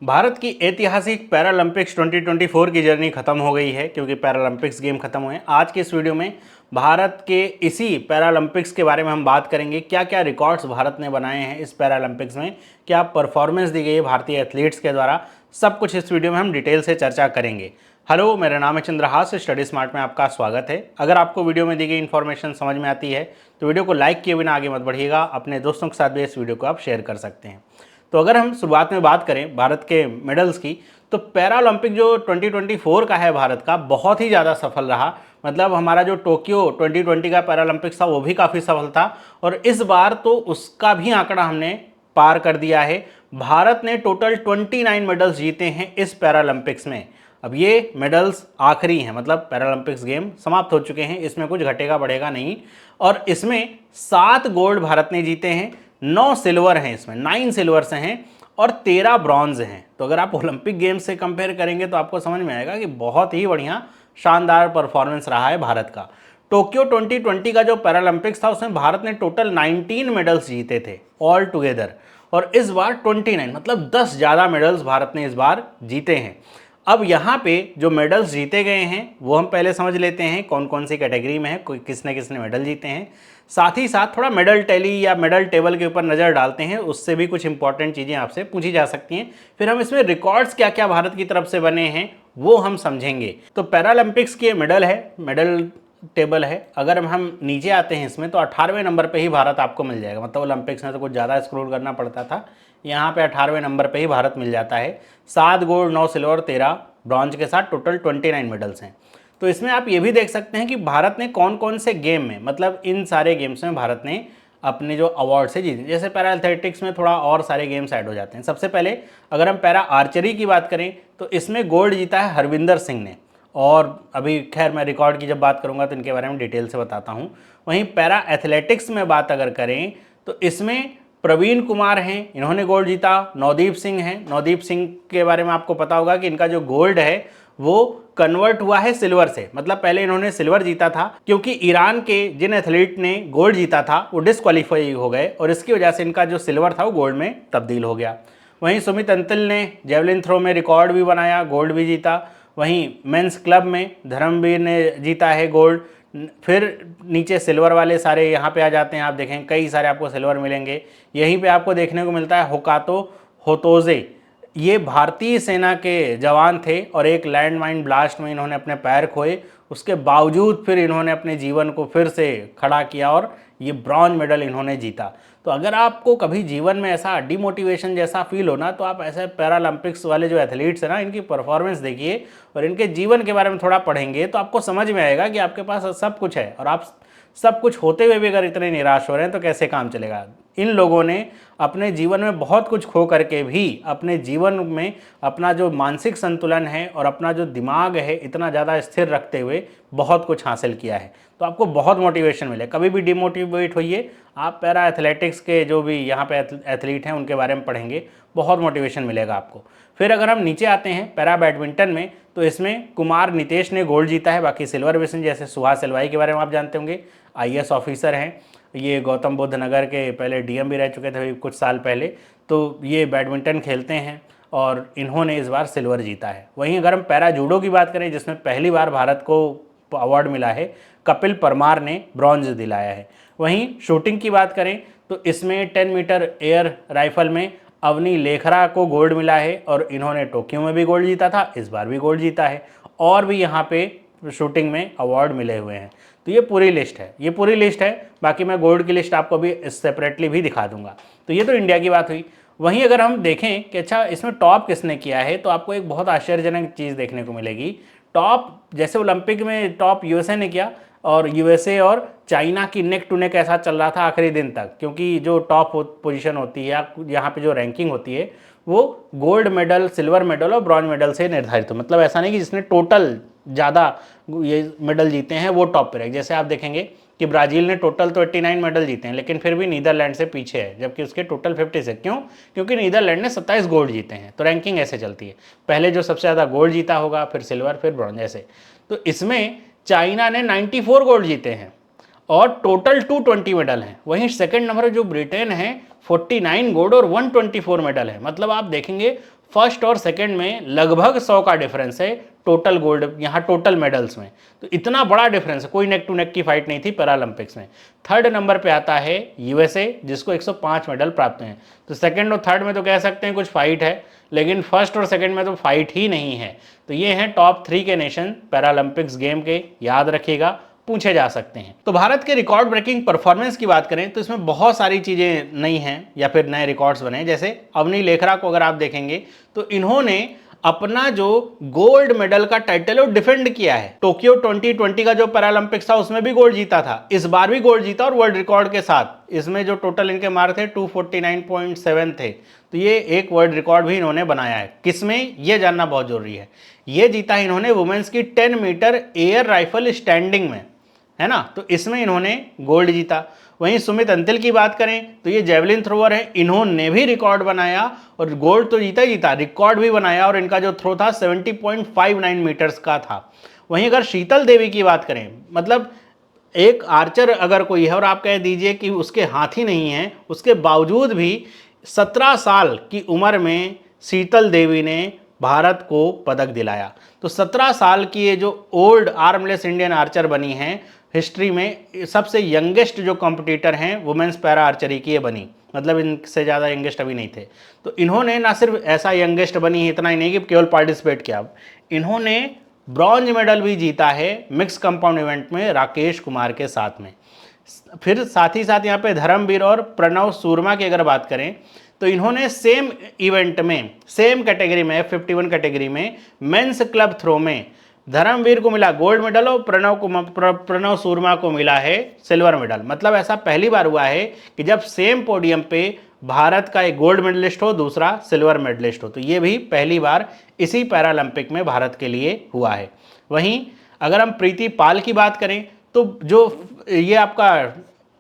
भारत की ऐतिहासिक पैरालंपिक्स 2024 की जर्नी खत्म हो गई है क्योंकि पैरालंपिक्स गेम खत्म हुए। आज के इस वीडियो में भारत के इसी पैरालंपिक्स के बारे में हम बात करेंगे। क्या क्या रिकॉर्ड्स भारत ने बनाए हैं इस पैरालंपिक्स में, क्या परफॉर्मेंस दी गई है भारतीय एथलीट्स के द्वारा, सब कुछ इस वीडियो में हम डिटेल से चर्चा करेंगे। हेलो, मेरा नाम है चंद्रहास, स्टडी स्मार्ट में आपका स्वागत है। अगर आपको वीडियो में दी गई इन्फॉर्मेशन समझ में आती है तो वीडियो को लाइक किए बिना आगे मत बढ़िएगा। अपने दोस्तों के साथ भी इस वीडियो को आप शेयर कर सकते हैं। तो अगर हम शुरुआत में बात करें भारत के मेडल्स की, तो पैरालंपिक जो 2024 का है भारत का, बहुत ही ज़्यादा सफल रहा। मतलब हमारा जो टोक्यो 2020 का पैरालंपिक्स था वो भी काफ़ी सफल था, और इस बार तो उसका भी आंकड़ा हमने पार कर दिया है। भारत ने टोटल 29 मेडल्स जीते हैं इस पैरालंपिक्स में। अब ये मेडल्स आखिरी हैं, मतलब पैरालंपिक्स गेम समाप्त हो चुके हैं, इसमें कुछ घटेगा बढ़ेगा नहीं। और इसमें 7 गोल्ड भारत ने जीते हैं, 9 सिल्वर हैं, इसमें 9 सिल्वर्स हैं और 13 ब्रॉन्ज हैं। तो अगर आप ओलंपिक गेम्स से कंपेयर करेंगे तो आपको समझ में आएगा कि बहुत ही बढ़िया शानदार परफॉर्मेंस रहा है भारत का। टोक्यो 2020 का जो पैरालंपिक्स था उसमें भारत ने टोटल 19 मेडल्स जीते थे ऑल टुगेदर, और इस बार 29, मतलब 10 ज़्यादा मेडल्स भारत ने इस बार जीते हैं। अब यहाँ पे जो मेडल्स जीते गए हैं वो हम पहले समझ लेते हैं कौन कौन सी कैटेगरी में है, कोई किसने किसने मेडल जीते हैं। साथ ही साथ थोड़ा मेडल टैली या मेडल टेबल के ऊपर नज़र डालते हैं, उससे भी कुछ इंपॉर्टेंट चीज़ें आपसे पूछी जा सकती हैं। फिर हम इसमें रिकॉर्ड्स क्या क्या भारत की तरफ से बने हैं वो हम समझेंगे। तो पैरालंपिक्स के मेडल है, मेडल टेबल है। अगर हम नीचे आते हैं इसमें तो 18वें नंबर पे ही भारत आपको मिल जाएगा। मतलब ओलंपिक्स में तो कुछ ज़्यादा स्क्रॉल करना पड़ता था, यहाँ पे 18वें नंबर पे ही भारत मिल जाता है। 7 गोल्ड, 9 सिल्वर, 13 ब्रॉन्ज के साथ टोटल 29 मेडल्स हैं। तो इसमें आप ये भी देख सकते हैं कि भारत ने कौन कौन से गेम में, मतलब इन सारे गेम्स में भारत ने अपने जो अवार्ड से जीते। जैसे पैरा एथलेटिक्स में थोड़ा और सारे गेम्स ऐड हो जाते हैं। सबसे पहले अगर हम पैरा आर्चरी की बात करें तो इसमें गोल्ड जीता है हरविंदर सिंह ने, और अभी खैर मैं रिकॉर्ड की जब बात करूंगा तो इनके बारे में डिटेल से बताता हूं। वहीं पैरा एथलेटिक्स में बात अगर करें तो इसमें प्रवीण कुमार हैं, इन्होंने गोल्ड जीता। नवदीप सिंह हैं, नवदीप सिंह के बारे में आपको पता होगा कि इनका जो गोल्ड है वो कन्वर्ट हुआ है सिल्वर से। मतलब पहले इन्होंने सिल्वर जीता था, क्योंकि ईरान के जिन एथलीट ने गोल्ड जीता था वो डिस्क्वालीफाई हो गए, और इसकी वजह से इनका जो सिल्वर था वो गोल्ड में तब्दील हो गया। वहीं सुमित अंतिल ने जेवलिन थ्रो में रिकॉर्ड भी बनाया, गोल्ड भी जीता। वहीं मेंस क्लब में धर्मवीर ने जीता है गोल्ड। फिर नीचे सिल्वर वाले सारे यहाँ पे आ जाते हैं, आप देखें कई सारे आपको सिल्वर मिलेंगे। यहीं पे आपको देखने को मिलता है होकातो होतोजे, ये भारतीय सेना के जवान थे और एक लैंड माइन ब्लास्ट में इन्होंने अपने पैर खोए। उसके बावजूद फिर इन्होंने अपने जीवन को फिर से खड़ा किया और ये ब्रॉन्ज मेडल इन्होंने जीता। तो अगर आपको कभी जीवन में ऐसा डिमोटिवेशन जैसा फील हो ना, तो आप ऐसे पैरालंपिक्स वाले जो एथलीट्स हैं ना, इनकी परफॉर्मेंस देखिए और इनके जीवन के बारे में थोड़ा पढ़ेंगे तो आपको समझ में आएगा कि आपके पास सब कुछ है, और आप सब कुछ होते हुए भी अगर इतने निराश हो रहे हैं तो कैसे काम चलेगा। इन लोगों ने अपने जीवन में बहुत कुछ खो करके भी अपने जीवन में अपना जो मानसिक संतुलन है और अपना जो दिमाग है इतना ज़्यादा स्थिर रखते हुए बहुत कुछ हासिल किया है। तो आपको बहुत मोटिवेशन मिले, कभी भी डिमोटिवेट होइए। आप पैरा एथलेटिक्स के जो भी यहाँ पे एथलीट हैं उनके बारे में पढ़ेंगे, बहुत मोटिवेशन मिलेगा आपको। फिर अगर हम नीचे आते हैं पैरा बैडमिंटन में, तो इसमें कुमार नितेश ने गोल्ड जीता है। बाकी सिल्वर विषय जैसे सुहास सेलवाई के बारे में आप जानते होंगे, IAS ऑफिसर हैं, ये गौतम बुद्ध नगर के पहले DM भी रह चुके थे कुछ साल पहले। तो ये बैडमिंटन खेलते हैं और इन्होंने इस बार सिल्वर जीता है। वहीं अगर हम पैरा जूडो की बात करें जिसमें पहली बार भारत को अवार्ड मिला है, कपिल परमार ने ब्रॉन्ज दिलाया है। वहीं शूटिंग की बात करें तो इसमें 10 मीटर एयर राइफल में अवनी लेखरा को गोल्ड मिला है, और इन्होंने टोक्यो में भी गोल्ड जीता था, इस बार भी गोल्ड जीता है। और भी यहाँ पे शूटिंग में अवार्ड मिले हुए हैं। तो ये पूरी लिस्ट है, ये पूरी लिस्ट है। बाकी मैं गोल्ड की लिस्ट आपको भी सेपरेटली भी दिखा दूंगा। तो ये तो इंडिया की बात हुई। वहीं अगर हम देखें कि अच्छा इसमें टॉप किसने किया है, तो आपको एक बहुत आश्चर्यजनक चीज़ देखने को मिलेगी। टॉप जैसे ओलंपिक में टॉप USA ने किया, और USA और चाइना की नेक टू नेक ऐसा चल रहा था आखिरी दिन तक, क्योंकि जो टॉप पोजीशन होती है यहाँ पे जो रैंकिंग होती है वो गोल्ड मेडल, सिल्वर मेडल और ब्रॉन्ज मेडल से निर्धारित हो। मतलब ऐसा नहीं कि जिसने टोटल ज़्यादा ये मेडल जीते हैं वो टॉप पे रहे। जैसे आप देखेंगे कि ब्राज़ील ने टोटल तो 89 मेडल जीते हैं, लेकिन फिर भी नीदरलैंड से पीछे है, जबकि उसके टोटल 56। क्यों? क्योंकि नीदरलैंड ने 27 गोल्ड जीते हैं। तो रैंकिंग ऐसे चलती है, पहले जो सबसे ज़्यादा गोल्ड जीता होगा, फिर सिल्वर, फिर ब्रॉन्ज ऐसे। तो इसमें चाइना ने 94 गोल्ड जीते हैं और टोटल 220 मेडल हैं। वहीं सेकंड नंबर जो ब्रिटेन है 49 गोल्ड और 124 मेडल है। मतलब आप देखेंगे फर्स्ट और सेकंड में लगभग 100 का डिफरेंस है टोटल गोल्ड, यहाँ टोटल मेडल्स में। तो इतना बड़ा डिफरेंस है, कोई नेक टू नेक की फाइट नहीं थी पैरालंपिक्स में। थर्ड नंबर पे आता है यूएसए, जिसको 105 मेडल प्राप्त हैं। तो सेकंड और थर्ड में तो कह सकते हैं कुछ फाइट है, लेकिन फर्स्ट और सेकंड में तो फाइट ही नहीं है। तो ये हैं टॉप 3 के नेशन पैरालंपिक्स गेम के, याद रखिएगा, पूछे जा सकते हैं। तो भारत के रिकॉर्ड ब्रेकिंग परफॉर्मेंस की बात करें तो इसमें बहुत सारी चीज़ें नई हैं या फिर नए रिकॉर्ड्स बने। जैसे अवनी लेखरा को अगर आप देखेंगे तो इन्होंने अपना जो गोल्ड मेडल का टाइटल है वो डिफेंड किया है। टोक्यो 2020 का जो पैरालंपिक्स था उसमें भी गोल्ड जीता था, इस बार भी गोल्ड जीता और वर्ल्ड रिकॉर्ड के साथ। इसमें जो टोटल इनके मार्क थे 249.7 थे। तो ये एक वर्ल्ड रिकॉर्ड भी इन्होंने बनाया है। किसमें, ये जानना बहुत जरूरी है। ये जीता है इन्होंने वुमेन्स की 10 मीटर एयर राइफल स्टैंडिंग में, है ना। तो इसमें इन्होंने गोल्ड जीता। वहीं सुमित अंतिल की बात करें तो ये जेवलिन थ्रोअर है, इन्होंने भी रिकॉर्ड बनाया और गोल्ड तो जीता ही जीता, रिकॉर्ड भी बनाया और इनका जो थ्रो था 70.59 मीटर्स का था। वहीं अगर शीतल देवी की बात करें, मतलब एक आर्चर अगर कोई है और आप कह दीजिए कि उसके हाथी नहीं है, उसके बावजूद भी 17 साल की उम्र में शीतल देवी ने भारत को पदक दिलाया। तो 17 साल की ये जो ओल्ड आर्मलेस इंडियन आर्चर बनी हैं, हिस्ट्री में सबसे यंगेस्ट जो कॉम्पिटिटर हैं वुमेन्स पैरा आर्चरी की ये बनी, मतलब इनसे ज़्यादा यंगेस्ट अभी नहीं थे। तो इन्होंने ना सिर्फ ऐसा यंगेस्ट बनी, इतना ही नहीं कि केवल पार्टिसिपेट किया, इन्होंने ब्रॉन्ज मेडल भी जीता है मिक्स कंपाउंड इवेंट में राकेश कुमार के साथ में। फिर साथ ही साथ यहाँ पे धर्मवीर और प्रणव सूरमा की अगर बात करें तो इन्होंने सेम इवेंट में, सेम कैटेगरी में, F51 कैटेगरी में मेंस क्लब थ्रो में धर्मवीर को मिला गोल्ड मेडल और प्रणव सूरमा को मिला है सिल्वर मेडल। मतलब ऐसा पहली बार हुआ है कि जब सेम पोडियम पे भारत का एक गोल्ड मेडलिस्ट हो, दूसरा सिल्वर मेडलिस्ट हो। तो ये भी पहली बार इसी पैरालंपिक में भारत के लिए हुआ है। वहीं अगर हम प्रीति पाल की बात करें तो जो ये आपका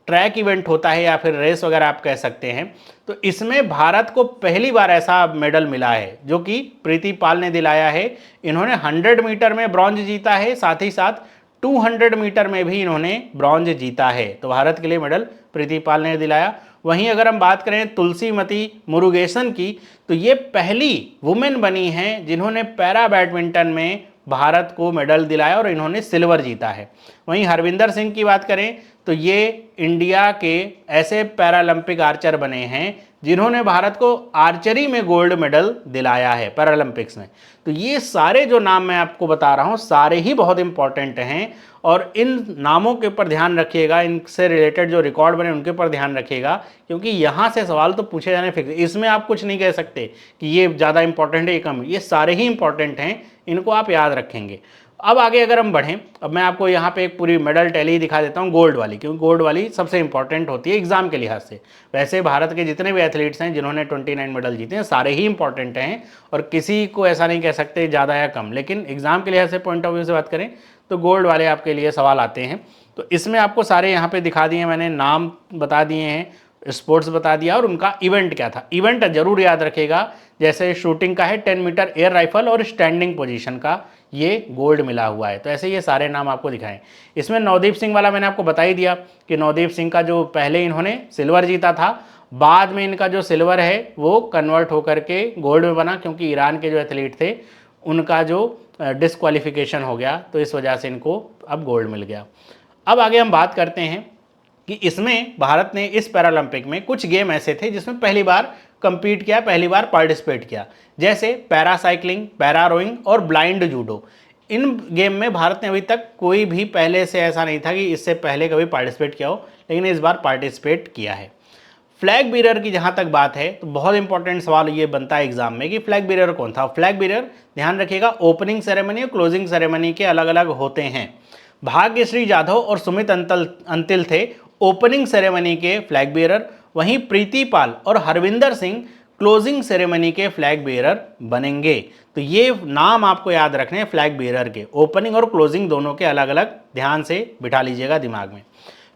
ट्रैक इवेंट होता है या फिर रेस वगैरह आप कह सकते हैं, तो इसमें भारत को पहली बार ऐसा मेडल मिला है जो कि प्रीति पाल ने दिलाया है। इन्होंने 100 मीटर में ब्रॉन्ज जीता है, साथ ही साथ 200 मीटर में भी इन्होंने ब्रॉन्ज जीता है। तो भारत के लिए मेडल प्रीति पाल ने दिलाया। वहीं अगर हम बात करें तुलसीमती मुरुगेसन की, तो ये पहली वुमेन बनी हैं जिन्होंने पैरा बैडमिंटन में भारत को मेडल दिलाया और इन्होंने सिल्वर जीता है। वहीं हरविंदर सिंह की बात करें तो ये इंडिया के ऐसे पैरालंपिक आर्चर बने हैं जिन्होंने भारत को आर्चरी में गोल्ड मेडल दिलाया है पैरालंपिक्स में। तो ये सारे जो नाम मैं आपको बता रहा हूँ सारे ही बहुत इंपॉर्टेंट हैं और इन नामों के ऊपर ध्यान रखिएगा, इनसे रिलेटेड जो रिकॉर्ड बने उनके ऊपर ध्यान रखिएगा, क्योंकि यहाँ से सवाल तो पूछे जाने फिक्स। इसमें आप कुछ नहीं कह सकते कि ये ज़्यादा इंपॉर्टेंट है, ये कम, ये सारे ही इंपॉर्टेंट हैं, इनको आप याद रखेंगे। अब आगे अगर हम बढ़ें, अब मैं आपको यहाँ पे एक पूरी मेडल टैली दिखा देता हूँ गोल्ड वाली, क्योंकि गोल्ड वाली सबसे इंपॉर्टेंट होती है एग्जाम के लिहाज से। वैसे भारत के जितने भी एथलीट्स हैं जिन्होंने 29 मेडल जीते हैं सारे ही इंपॉर्टेंट हैं और किसी को ऐसा नहीं कह सकते ज़्यादा या कम, लेकिन एग्जाम के लिहाज से पॉइंट ऑफ व्यू से बात करें तो गोल्ड वाले आपके लिए सवाल आते हैं। तो इसमें आपको सारे यहाँ पे दिखा दिए, मैंने नाम बता दिए हैं, स्पोर्ट्स बता दिया और उनका इवेंट क्या था। इवेंट जरूर याद रखेगा, जैसे शूटिंग का है 10 मीटर एयर राइफल और स्टैंडिंग पोजीशन का ये गोल्ड मिला हुआ है। तो ऐसे ये सारे नाम आपको दिखाएं। इसमें नवदीप सिंह वाला मैंने आपको बता ही दिया कि नवदीप सिंह का जो पहले इन्होंने सिल्वर जीता था, बाद में इनका जो सिल्वर है वो कन्वर्ट होकर के गोल्ड में बना, क्योंकि ईरान के जो एथलीट थे उनका जो डिस्क्वालिफिकेशन हो गया, तो इस वजह से इनको अब गोल्ड मिल गया। अब आगे हम बात करते हैं कि इसमें भारत ने इस पैरालंपिक में कुछ गेम ऐसे थे जिसमें पहली बार कंपीट किया, पहली बार पार्टिसिपेट किया, जैसे पैरा साइकिलिंग, पैरा रोइंग और ब्लाइंड जूडो। इन गेम में भारत ने अभी तक कोई भी पहले से ऐसा नहीं था कि इससे पहले कभी पार्टिसिपेट किया हो, लेकिन इस बार पार्टिसिपेट किया है। फ्लैग बीरर की जहाँ तक बात है तो बहुत इंपॉर्टेंट सवाल ये बनता है एग्जाम में कि फ्लैग बीरर कौन था। फ्लैग बीरर, ध्यान रखिएगा, ओपनिंग सेरेमनी और क्लोजिंग सेरेमनी के अलग अलग होते हैं। भाग्यश्री जाधव और सुमित अंतिल थे ओपनिंग सेरेमनी के फ्लैग बीरर, वहीं प्रीति पाल और हरविंदर सिंह क्लोजिंग सेरेमनी के फ्लैग बीरर बनेंगे। तो ये नाम आपको याद रखने हैं फ्लैग बीरर के, ओपनिंग और क्लोजिंग दोनों के अलग अलग, ध्यान से बिठा लीजिएगा दिमाग में।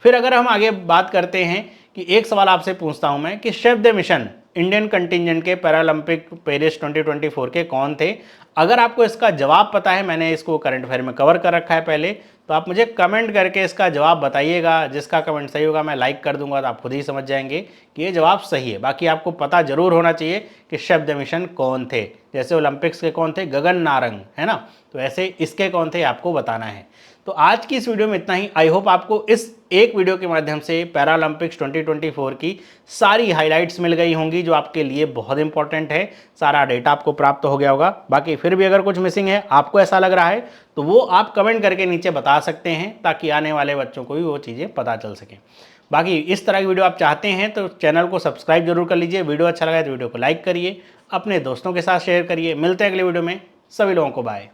फिर अगर हम आगे बात करते हैं कि एक सवाल आपसे पूछता हूं मैं कि chef the mission Indian contingent के पैरालंपिक पेरिस 2024 के कौन थे। अगर आपको इसका जवाब पता है, मैंने इसको करंट अफेयर में कवर कर रखा है पहले, तो आप मुझे कमेंट करके इसका जवाब बताइएगा। जिसका कमेंट सही होगा मैं लाइक कर दूंगा, तो आप खुद ही समझ जाएंगे कि ये जवाब सही है। बाकी आपको पता जरूर होना चाहिए कि शब्द मिशन कौन थे। जैसे ओलंपिक्स के कौन थे, गगन नारंग, है ना, तो ऐसे इसके कौन थे आपको बताना है। तो आज की इस वीडियो में इतना ही। आई होप आपको इस एक वीडियो के माध्यम से पैरालंपिक्स 2024 की सारी हाइलाइट्स मिल गई होंगी, जो आपके लिए बहुत इंपॉर्टेंट है। सारा डेटा आपको प्राप्त हो गया होगा। बाकी फिर भी अगर कुछ मिसिंग है, आपको ऐसा लग रहा है, तो वो आप कमेंट करके नीचे बता सकते हैं, ताकि आने वाले बच्चों को भी वो चीज़ें पता चल सकें। बाकी इस तरह की वीडियो आप चाहते हैं तो चैनल को सब्सक्राइब जरूर कर लीजिए। वीडियो अच्छा लगा तो वीडियो को लाइक करिए, अपने दोस्तों के साथ शेयर करिए। मिलते हैं अगले वीडियो में। सभी लोगों को बाय।